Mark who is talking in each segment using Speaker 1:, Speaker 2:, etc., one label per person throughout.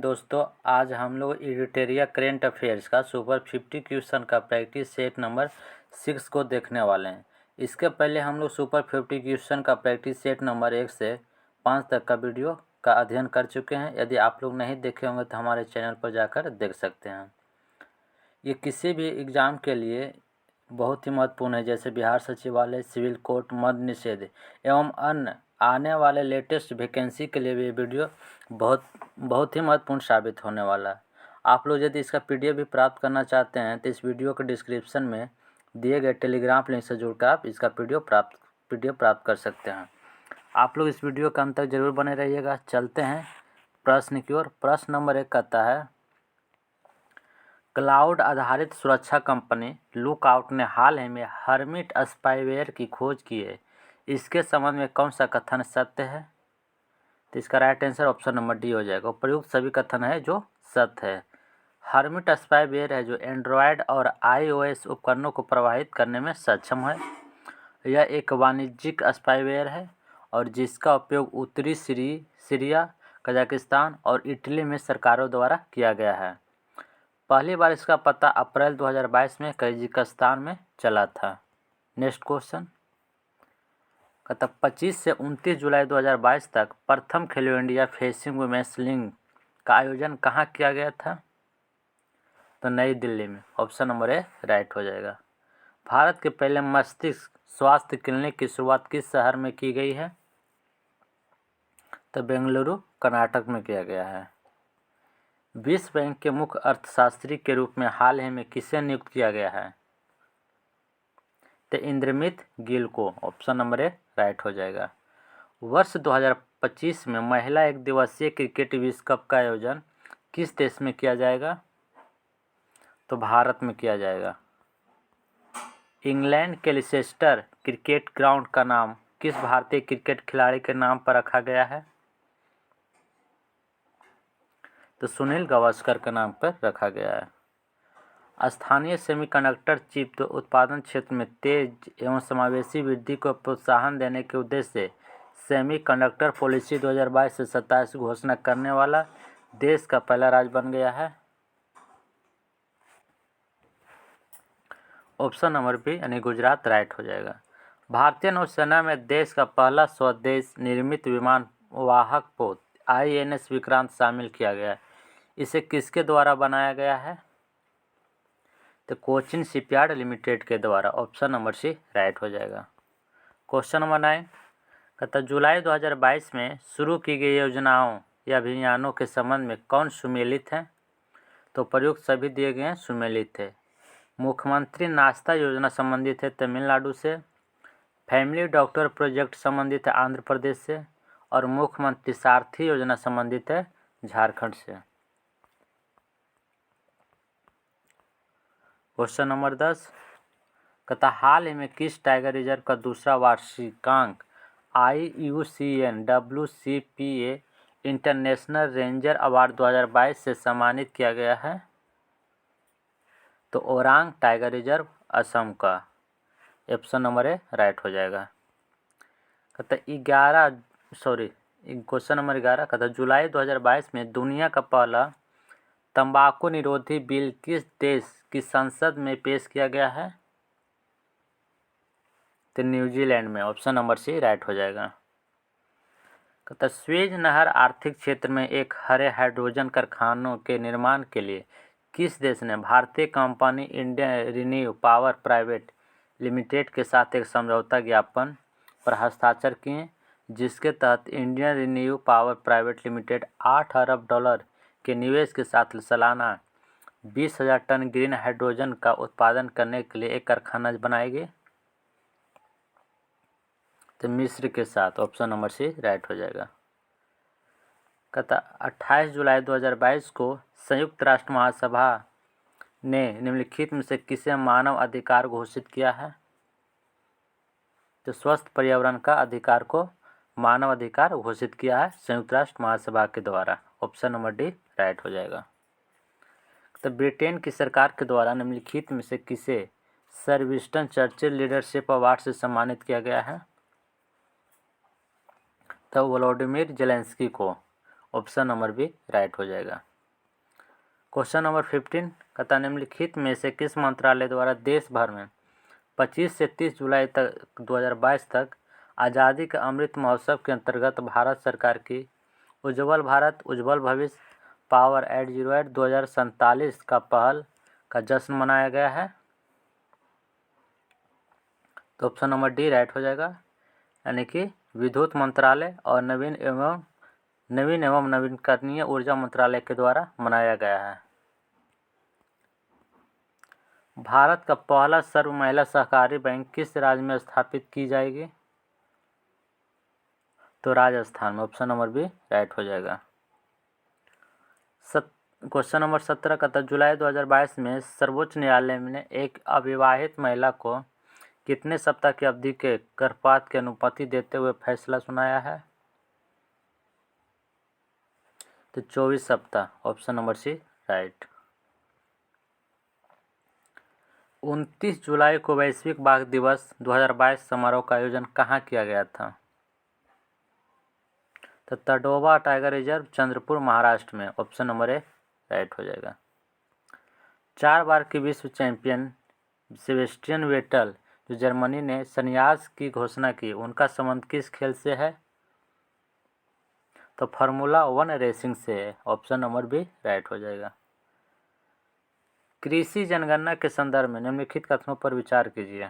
Speaker 1: दोस्तों, आज हम लोग एडिटोरियल करेंट अफेयर्स का सुपर 50 क्वेश्चन का प्रैक्टिस सेट नंबर 6 को देखने वाले हैं। इसके पहले हम लोग सुपर 50 क्वेश्चन का प्रैक्टिस सेट नंबर 1 से 5 तक का वीडियो का अध्ययन कर चुके हैं। यदि आप लोग नहीं देखे होंगे तो हमारे चैनल पर जाकर देख सकते हैं। ये किसी भी एग्ज़ाम के लिए बहुत ही महत्वपूर्ण है, जैसे बिहार सचिवालय, सिविल कोर्ट, मद्य निषेध एवं अन्य आने वाले लेटेस्ट वैकेंसी के लिए भी ये वीडियो बहुत ही महत्वपूर्ण साबित होने वाला है। आप लोग यदि इसका पीडीएफ भी प्राप्त करना चाहते हैं तो इस वीडियो के डिस्क्रिप्शन में दिए गए टेलीग्राम लिंक से जुड़कर आप इसका पीडीएफ प्राप्त कर सकते हैं। आप लोग इस वीडियो के अंत तक जरूर बने रहिएगा। चलते हैं प्रश्न की ओर। प्रश्न नंबर 1 कहता है, क्लाउड आधारित सुरक्षा कंपनी लुकआउट ने हाल ही में हर्मिट स्पाईवेयर की खोज की है। इसके संबंध में कौन सा कथन सत्य है? तो इसका right answer option number D हो जाएगा। प्रयुक्त सभी कथन है जो सत्य है। हर्मिट स्पाईवेयर है जो एंड्रॉयड और आईओएस उपकरणों को प्रभावित करने में सक्षम है। यह एक वाणिज्यिक स्पाईवेयर है और जिसका उपयोग उत्तरी सीरिया, कजाकिस्तान और इटली में सरकारों द्वारा किया गया है। पहली बार इसका पता अप्रैल 2022 में कजाकिस्तान में चला था। नेक्स्ट क्वेश्चन कहता 25 से 29 जुलाई 2022 तक प्रथम खेलो इंडिया फेसिंग वुमेन्स लीग का आयोजन कहाँ किया गया था? तो नई दिल्ली में। ऑप्शन नंबर ए राइट हो जाएगा। भारत के पहले मस्तिष्क स्वास्थ्य क्लिनिक की शुरुआत किस शहर में की गई है? तो बेंगलुरु, कर्नाटक में किया गया है। विश्व बैंक के मुख्य अर्थशास्त्री के रूप में हाल ही में किसे नियुक्त किया गया है? तो इंद्रमित गिल को। ऑप्शन नंबर ए राइट हो जाएगा। वर्ष 2025 में महिला एक दिवसीय क्रिकेट विश्व कप का आयोजन किस देश में किया जाएगा? तो भारत में किया जाएगा। इंग्लैंड के लिसेस्टर क्रिकेट ग्राउंड का नाम किस भारतीय क्रिकेट खिलाड़ी के नाम पर रखा गया है? तो सुनील गावस्कर के नाम पर रखा गया है। स्थानीय सेमीकंडक्टर चिप उत्पादन क्षेत्र में तेज एवं समावेशी वृद्धि को प्रोत्साहन देने के उद्देश्य से सेमीकंडक्टर पॉलिसी 2022 से 27 घोषणा करने वाला देश का पहला राज्य बन गया है। ऑप्शन नंबर बी यानी गुजरात राइट हो जाएगा। भारतीय नौसेना में देश का पहला स्वदेश निर्मित विमान वाहक पोत INS विक्रांत शामिल किया गया है। इसे किसके द्वारा बनाया गया है? तो कोचिन शिपयार्ड लिमिटेड के द्वारा। ऑप्शन नंबर सी राइट हो जाएगा। क्वेश्चन नंबर 9 कहता जुलाई 2022 में शुरू की गई योजनाओं या अभियानों के संबंध में कौन सुमेलित है? तो प्रयुक्त सभी दिए गए सुमेलित थे। मुख्यमंत्री नाश्ता योजना संबंधित है तमिलनाडु से, फैमिली डॉक्टर प्रोजेक्ट संबंधित है आंध्र प्रदेश से और मुख्यमंत्री सारथी योजना संबंधित है झारखंड से। क्वेश्चन नंबर 10 कहता हाल ही में किस टाइगर रिजर्व का दूसरा वार्षिकांक IUCN WCPA international ranger award 2022 से सम्मानित किया गया है? तो ओरांग टाइगर रिजर्व असम का। ऑप्शन नंबर ए राइट हो जाएगा। कहता क्वेश्चन नंबर 11 कहता जुलाई 2022 में दुनिया का पहला तंबाकू निरोधी बिल किस देश की संसद में पेश किया गया है? तो न्यूजीलैंड में। ऑप्शन नंबर सी राइट हो जाएगा। कहता स्वेज नहर आर्थिक क्षेत्र में एक हरे हाइड्रोजन कारखानों के निर्माण के लिए किस देश ने भारतीय company Indian renew power private limited के साथ एक समझौता ज्ञापन पर हस्ताक्षर किए, जिसके तहत Indian renew power private limited 8 अरब डॉलर के निवेश के साथ सालाना 20,000 टन ग्रीन हाइड्रोजन का उत्पादन करने के लिए एक कारखाना बनाएगी? तो मिस्र के साथ। ऑप्शन नंबर सी राइट हो जाएगा। कहता 28 जुलाई 2022 को संयुक्त राष्ट्र महासभा ने निम्नलिखित में से किसे मानव अधिकार घोषित किया है? तो स्वस्थ पर्यावरण का अधिकार को मानव अधिकार घोषित किया है संयुक्त राष्ट्र महासभा के द्वारा। ऑप्शन नंबर डी राइट हो जाएगा। तो ब्रिटेन की सरकार के द्वारा निम्नलिखित में से किसे sir Winston Churchill leadership award से सम्मानित किया गया है? तो वोलोडिमिर जेलेंस्की को। ऑप्शन नंबर बी राइट हो जाएगा। क्वेश्चन नंबर 15 कहता निम्नलिखित में से किस मंत्रालय द्वारा देश भर में 25 से 30 जुलाई तक 2022 तक आज़ादी का अमृत महोत्सव के अंतर्गत भारत सरकार की उज्ज्वल भारत उज्ज्वल भविष्य पावर एट 2047 का पहल का जश्न मनाया गया है? तो ऑप्शन नंबर डी राइट हो जाएगा, यानी कि विद्युत मंत्रालय और नवीन एवं नवीकरणीय ऊर्जा मंत्रालय के द्वारा मनाया गया है। भारत का पहला सर्व महिला सहकारी बैंक किस राज्य में स्थापित की जाएगी? तो राजस्थान में, ऑप्शन नंबर बी राइट हो जाएगा। क्वेश्चन नंबर 17 का था जुलाई 2022 में सर्वोच्च न्यायालय ने एक अविवाहित महिला को कितने सप्ताह की अवधि के गर्भपात की अनुमति देते हुए फैसला सुनाया है? तो 24 सप्ताह, ऑप्शन नंबर सी राइट। 29 जुलाई को वैश्विक बाघ दिवस 2022 समारोह का आयोजन कहाँ किया गया था? तो तडोबा टाइगर रिजर्व, चंद्रपुर, महाराष्ट्र में, ऑप्शन नंबर ए राइट हो जाएगा। 4 बार की विश्व चैंपियन सेबेस्टियन वेटल जो जर्मनी ने संन्यास की घोषणा की, उनका संबंध किस खेल से है? तो फार्मूला 1 रेसिंग से है, ऑप्शन नंबर बी राइट हो जाएगा। कृषि जनगणना के संदर्भ में निम्नलिखित कथनों पर विचार कीजिए।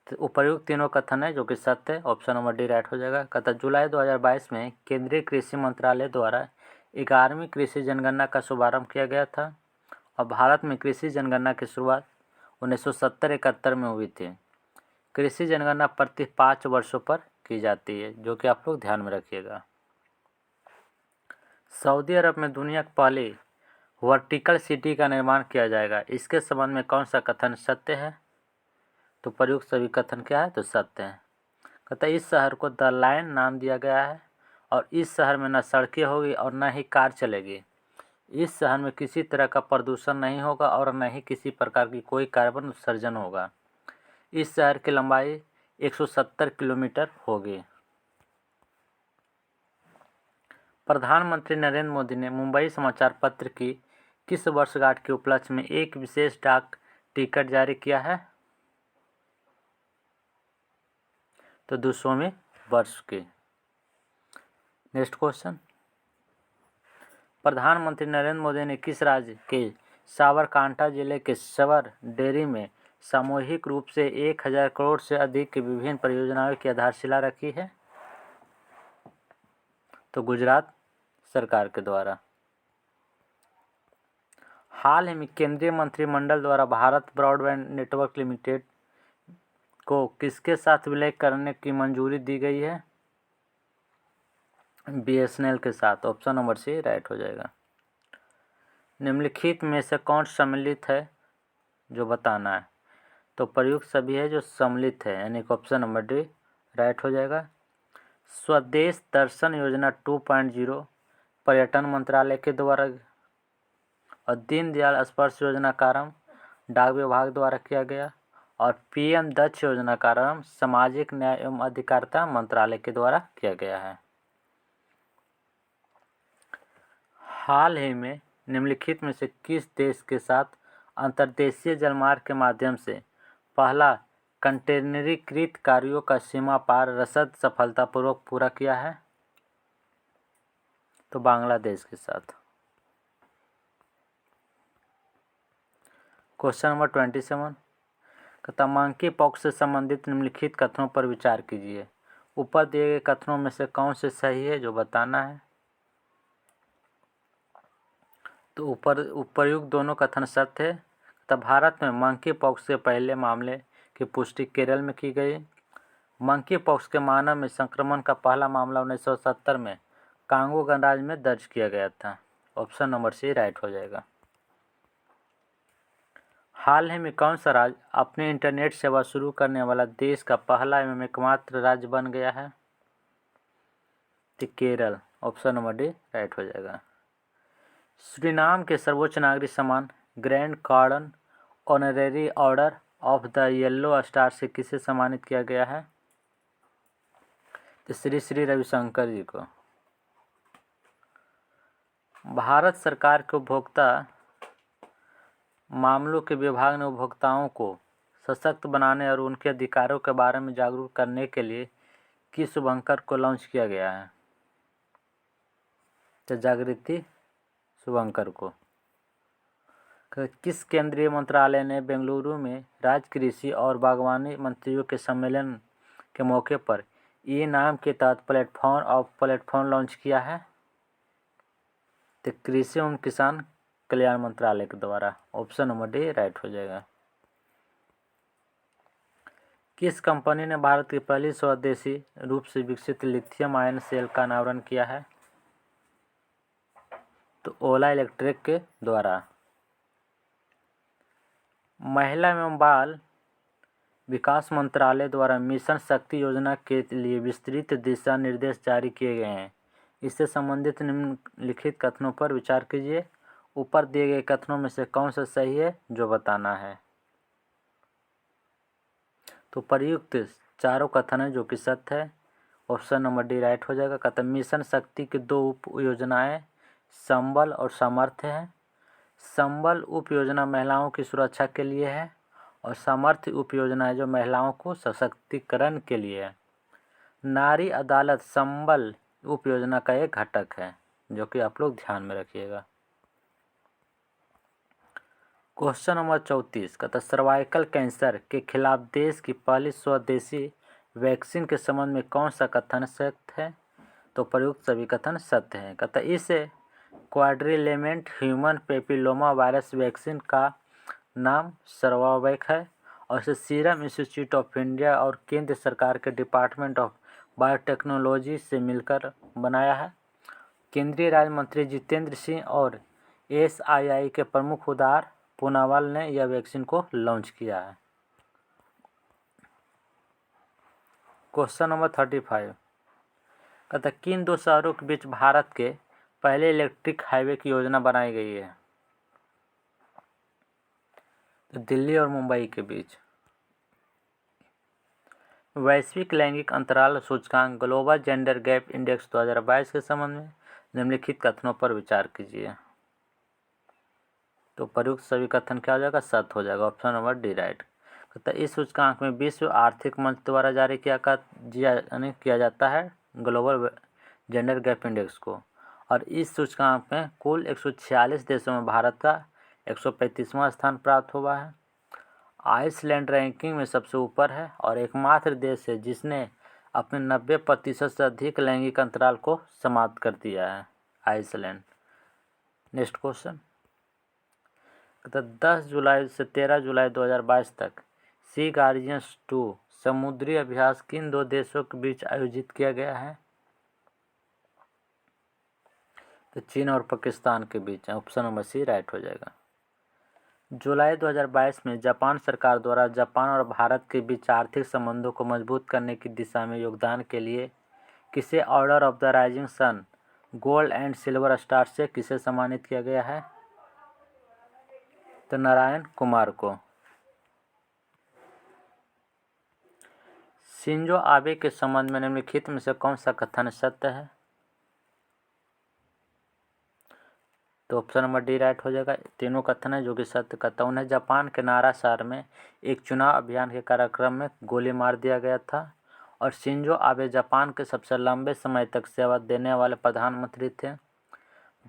Speaker 1: तो उपर्युक्त तीनों कथन है जो कि सत्य है, ऑप्शन नंबर डी राइट हो जाएगा। कहता जुलाई 2022 में केंद्रीय कृषि मंत्रालय द्वारा 11वीं कृषि जनगणना का शुभारंभ किया गया था और भारत में कृषि जनगणना की शुरुआत 1970-71 में हुई थी। कृषि जनगणना प्रति 5 वर्षों पर की जाती है, जो कि आप लोग ध्यान में रखिएगा। सऊदी अरब में दुनिया की पहली वर्टिकल सिटी का निर्माण किया जाएगा, इसके संबंध में कौन सा कथन सत्य है? तो प्रयुक्त सभी कथन क्या है? तो सत्य है। कहता है इस शहर को द लाइन नाम दिया गया है और इस शहर में न सड़कें होगी और न ही कार चलेगी। इस शहर में किसी तरह का प्रदूषण नहीं होगा और न ही किसी प्रकार की कोई कार्बन उत्सर्जन होगा। इस शहर की लंबाई 170 किलोमीटर होगी। प्रधानमंत्री नरेंद्र मोदी ने मुंबई समाचार पत्र की किस वर्षगांठ के उपलक्ष्य में एक विशेष डाक टिकट जारी किया है? तो 200वें वर्ष की। नेक्स्ट क्वेश्चन, प्रधानमंत्री नरेंद्र मोदी ने किस राज्य के साबरकांठा जिले के सवर डेयरी में सामूहिक रूप से 1000 करोड़ से अधिक की विभिन्न परियोजनाओं की आधारशिला रखी है? तो गुजरात सरकार के द्वारा। हाल ही में केंद्रीय मंत्रिमंडल द्वारा भारत ब्रॉडबैंड नेटवर्क लिमिटेड को किसके साथ विलय करने की मंजूरी दी गई है? BSNL के साथ, ऑप्शन नंबर सी राइट हो जाएगा। निम्नलिखित में से कौन सम्मिलित है जो बताना है? तो प्रयुक्त सभी है जो सम्मिलित है, यानी कि ऑप्शन नंबर डी राइट हो जाएगा। स्वदेश दर्शन योजना 2.0 पर्यटन मंत्रालय के द्वारा और दीनदयाल स्पर्श योजना का आरंभ डाक विभाग द्वारा किया गया और PM दक्ष योजना का आरंभ सामाजिक न्याय एवं अधिकारिता मंत्रालय के द्वारा किया गया है। हाल ही में निम्नलिखित में से किस देश के साथ अंतर्देशीय जलमार्ग के माध्यम से पहला कंटेनरीकृत कार्यों का सीमा पार रसद सफलतापूर्वक पूरा किया है? तो बांग्लादेश के साथ। क्वेश्चन नंबर 27 कहता मंकी पॉक्स से संबंधित निम्नलिखित कथनों पर विचार कीजिए। ऊपर दिए गए कथनों में से कौन से सही है जो बताना है? तो उपरयुक्त दोनों कथन सत्य है। तब भारत में मंकी पॉक्स के पहले मामले की पुष्टि केरल में की गई। मंकी पॉक्स के मानव में संक्रमण का पहला मामला 1970 में कांगो गणराज्य में दर्ज किया गया था, ऑप्शन नंबर सी राइट हो जाएगा। हाल ही में कौन सा राज्य अपनी इंटरनेट सेवा शुरू करने वाला देश का पहला एवं एकमात्र राज्य बन गया है? तो Kerala, option number D right हो जाएगा। सूरीनाम के सर्वोच्च नागरिक सम्मान ग्रैंड कार्डन honorary order of the yellow star से किसे सम्मानित किया गया है? तो श्री श्री रविशंकर जी को। भारत सरकार के उपभोक्ता मामलों के विभाग ने उपभोक्ताओं को सशक्त बनाने और उनके अधिकारों के बारे में जागरूक करने के लिए किस शुभंकर को लॉन्च किया गया है? तो जागृति शुभंकर को। किस केंद्रीय मंत्रालय ने बेंगलुरु में राज्य कृषि और बागवानी मंत्रियों के सम्मेलन के मौके पर ई नाम के तहत प्लेटफॉर्म लॉन्च किया है? तो कृषि एवं किसान कल्याण मंत्रालय के द्वारा। ऑप्शन नंबर डी राइट हो जाएगा। किस कंपनी ने भारत की पहली स्वदेशी रूप से विकसित लिथियम आयन सेल का अनावरण किया है? तो ओला इलेक्ट्रिक के द्वारा। महिला एवं बाल विकास मंत्रालय द्वारा मिशन शक्ति योजना के लिए विस्तृत दिशा निर्देश जारी किए गए हैं। इससे संबंधित निम्नलिखित कथनों पर विचार कीजिए। ऊपर दिए गए कथनों में से कौन सा सही है जो बताना है। तो प्रयुक्त चारों कथन है जो कि सत्य है। ऑप्शन नंबर डी राइट हो जाएगा। कहता मिशन शक्ति की 2 उप योजनाएं संबल और सामर्थ्य है। संबल उप योजना महिलाओं की सुरक्षा के लिए है और सामर्थ्य उप योजना है जो महिलाओं को सशक्तिकरण के लिए है। नारी अदालत संबल उप योजना का एक घटक है जो कि आप लोग ध्यान में रखिएगा। क्वेश्चन नंबर 34 कहता सर्वाइकल कैंसर के खिलाफ देश की पहली स्वदेशी वैक्सीन के संबंध में कौन सा कथन सत्य है? तो प्रयुक्त सभी कथन सत्य हैं। कहता इसे क्वाड्रिलेमेंट ह्यूमन पेपिलोमा वायरस वैक्सीन का नाम सर्वावैक है और इसे सीरम इंस्टीट्यूट ऑफ इंडिया और केंद्र सरकार के डिपार्टमेंट ऑफ बायोटेक्नोलॉजी से मिलकर बनाया है। केंद्रीय राज्य मंत्री जितेंद्र सिंह और SII के प्रमुख उदार पूनावाल ने यह वैक्सीन को लॉन्च किया है। क्वेश्चन नंबर 35 कहता किन 2 शहरों के बीच भारत के पहले इलेक्ट्रिक हाईवे की योजना बनाई गई है? तो दिल्ली और मुंबई के बीच। वैश्विक लैंगिक अंतराल सूचकांक ग्लोबल जेंडर गैप इंडेक्स 2022 के संबंध में निम्नलिखित कथनों पर विचार कीजिए। तो प्रयुक्त सभी कथन क्या हो जाएगा? सत्य हो जाएगा। Option number D right. कहता इस सूचकांक में विश्व आर्थिक मंच द्वारा जारी किया जाता है ग्लोबल जेंडर गैप इंडेक्स को और इस सूचकांक में कुल 146 देशों में भारत का 135वां स्थान प्राप्त हुआ है। आइसलैंड रैंकिंग में सबसे ऊपर है और एकमात्र देश है जिसने अपने 90% से अधिक लैंगिक अंतराल को समाप्त कर दिया है, आइसलैंड। नेक्स्ट क्वेश्चन कहता 10 जुलाई से 13 जुलाई 2022 तक सी गार्जियंस 2 समुद्री अभ्यास किन 2 देशों के बीच आयोजित किया गया है? तो चीन और पाकिस्तान के बीच है। ऑप्शन नंबर सी राइट हो जाएगा। जुलाई 2022 में जापान सरकार द्वारा जापान और भारत के बीच आर्थिक संबंधों को मजबूत करने की दिशा में योगदान के लिए किसे order of the rising sun gold and silver star से किसे सम्मानित किया गया है? तो नारायण कुमार को। शिंजो आबे के संबंध में निम्नलिखित में से कौन सा कथन सत्य है? तो ऑप्शन नंबर डी राइट हो जाएगा। तीनों कथन है जो कि सत्य कहता। उन्हें जापान के नारा शहर में एक चुनाव अभियान के कार्यक्रम में गोली मार दिया गया था और शिंजो आबे जापान के सबसे लंबे समय तक सेवा देने वाले प्रधानमंत्री थे।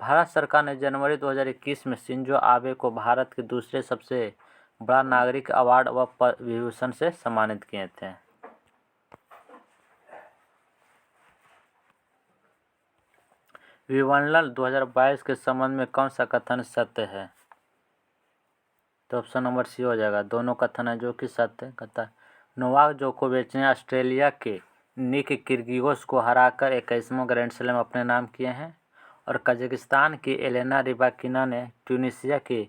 Speaker 1: भारत सरकार ने जनवरी 2021 में शिंजो आबे को भारत के दूसरे सबसे बड़ा नागरिक अवार्ड व विभूषण से सम्मानित किए थे। विमंडल 2022 के संबंध में कौन सा कथन सत्य है? तो ऑप्शन नंबर सी हो जाएगा। दोनों कथन है जो कि सत्य कहता है। नोवाक जोकोविच ने ऑस्ट्रेलिया के निक किर्गियोस को हराकर 21वां ग्रैंड स्लैम अपने नाम किए हैं और कजाकिस्तान की एलेना रिबाकिना ने ट्यूनीशिया के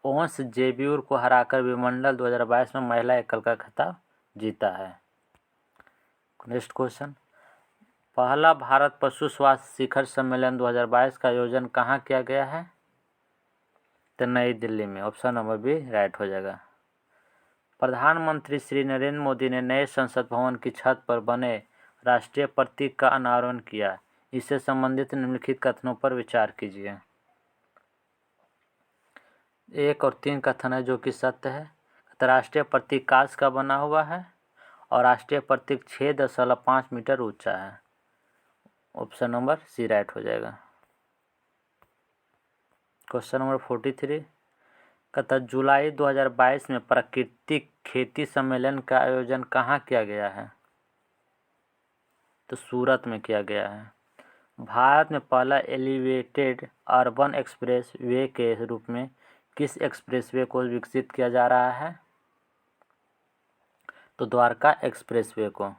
Speaker 1: ओंस जेब्यूर को हराकर विमंडल 2022 में महिला एकल का खिताब जीता है। नेक्स्ट क्वेश्चन पहला भारत पशु स्वास्थ्य शिखर सम्मेलन 2022 का आयोजन कहाँ किया गया है? तो नई दिल्ली में। ऑप्शन नंबर बी राइट हो जाएगा। प्रधानमंत्री श्री नरेंद्र मोदी ने नए संसद भवन की छत पर बने राष्ट्रीय प्रतीक का अनावरण किया। इससे संबंधित निम्नलिखित कथनों पर विचार कीजिए। 1 और 3 कथन है जो कि सत्य है। राष्ट्रीय प्रतीक कांच का बना हुआ है और राष्ट्रीय प्रतीक 6.5 मीटर ऊंचा है। ऑप्शन नंबर सी राइट हो जाएगा। क्वेश्चन नंबर 43 कहता जुलाई 2022 में प्राकृतिक खेती सम्मेलन का आयोजन कहाँ किया गया है? तो सूरत में किया गया है। भारत में पहला एलिवेटेड अर्बन एक्सप्रेस वे के रूप में किस एक्सप्रेसवे को विकसित किया जा रहा है? तो द्वारका एक्सप्रेसवे को।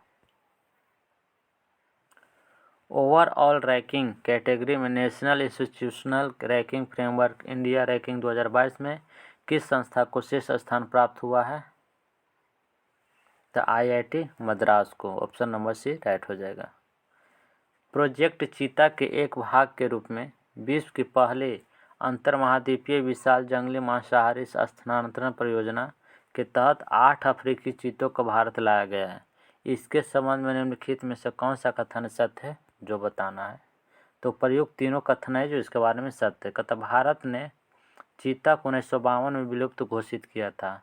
Speaker 1: ओवरऑल रैंकिंग कैटेगरी में national institutional ranking framework India ranking 2022 में किस संस्था को शीर्ष स्थान प्राप्त हुआ है? तो IIT मद्रास को। ऑप्शन नंबर सी राइट हो जाएगा। प्रोजेक्ट चीता के एक भाग के रूप में विश्व की पहली अंतर्महाद्वीपीय विशाल जंगली मांसाहारी स्थानांतरण परियोजना के तहत 8 अफ्रीकी चीतों को भारत लाया गया है। इसके संबंध में निम्नलिखित में से कौन सा कथन सत्य है जो बताना है? तो प्रयुक्त तीनों कथन है जो इसके बारे में सत्य है। कहता भारत ने चीता को 1952 में विलुप्त घोषित किया था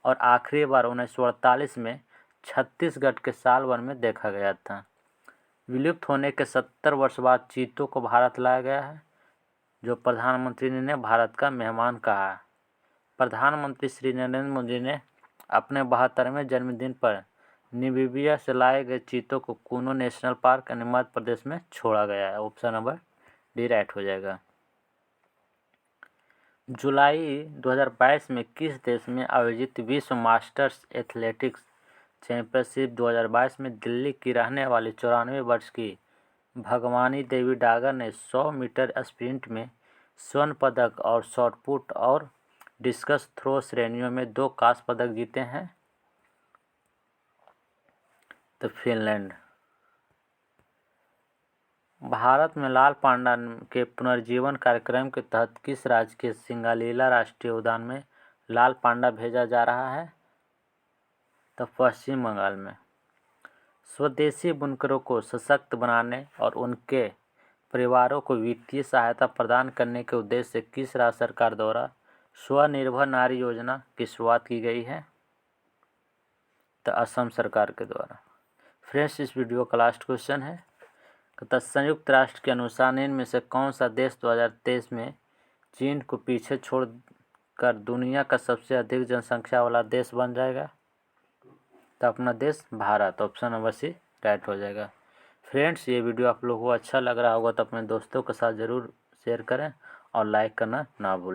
Speaker 1: और आखिरी बार 1948 में छत्तीसगढ़ के सालवन में देखा गया था। विलुप्त होने के 70 वर्ष बाद चीतों को भारत लाया गया है, जो प्रधानमंत्री ने भारत का मेहमान कहा है। प्रधानमंत्री श्री नरेंद्र मोदी ने अपने 72वें जन्मदिन पर नामीबिया से लाए गए चीतों को कूनो नेशनल पार्क यानी मध्य प्रदेश में छोड़ा गया है। ऑप्शन नंबर डी राइट हो जाएगा। जुलाई 2022 में किस देश में आयोजित विश्व मास्टर्स एथलेटिक्स चैंपियनशिप 2022 में दिल्ली की रहने वाली 94 वर्ष की भगवानी देवी डागर ने 100 मीटर स्प्रिंट में स्वर्ण पदक और शॉट पुट और डिस्कस थ्रो श्रेणियों में 2 कांस्य पदक जीते हैं? तो फिनलैंड। भारत में लाल पांडा के पुनर्जीवन कार्यक्रम के तहत किस राज्य के सिंगालीला राष्ट्रीय उद्यान में लाल पांडा भेजा जा रहा है? तो पश्चिम बंगाल में। स्वदेशी बुनकरों को सशक्त बनाने और उनके परिवारों को वित्तीय सहायता प्रदान करने के उद्देश्य से किस राज्य सरकार द्वारा स्वनिर्भर नारी योजना की शुरुआत की गई है? तो असम सरकार के द्वारा। फ्रेंड्स, इस वीडियो का लास्ट क्वेश्चन है। तो संयुक्त राष्ट्र के अनुसार निम्न में से कौन सा देश 2023 में चीन को पीछे छोड़कर दुनिया का सबसे अधिक जनसंख्या वाला देश बन जाएगा? तो अपना देश Bharat. Option number C right हो जाएगा। फ्रेंड्स, ये वीडियो आप लोगों को अच्छा लग रहा होगा तो अपने दोस्तों के साथ ज़रूर शेयर करें और लाइक करना ना भूलें।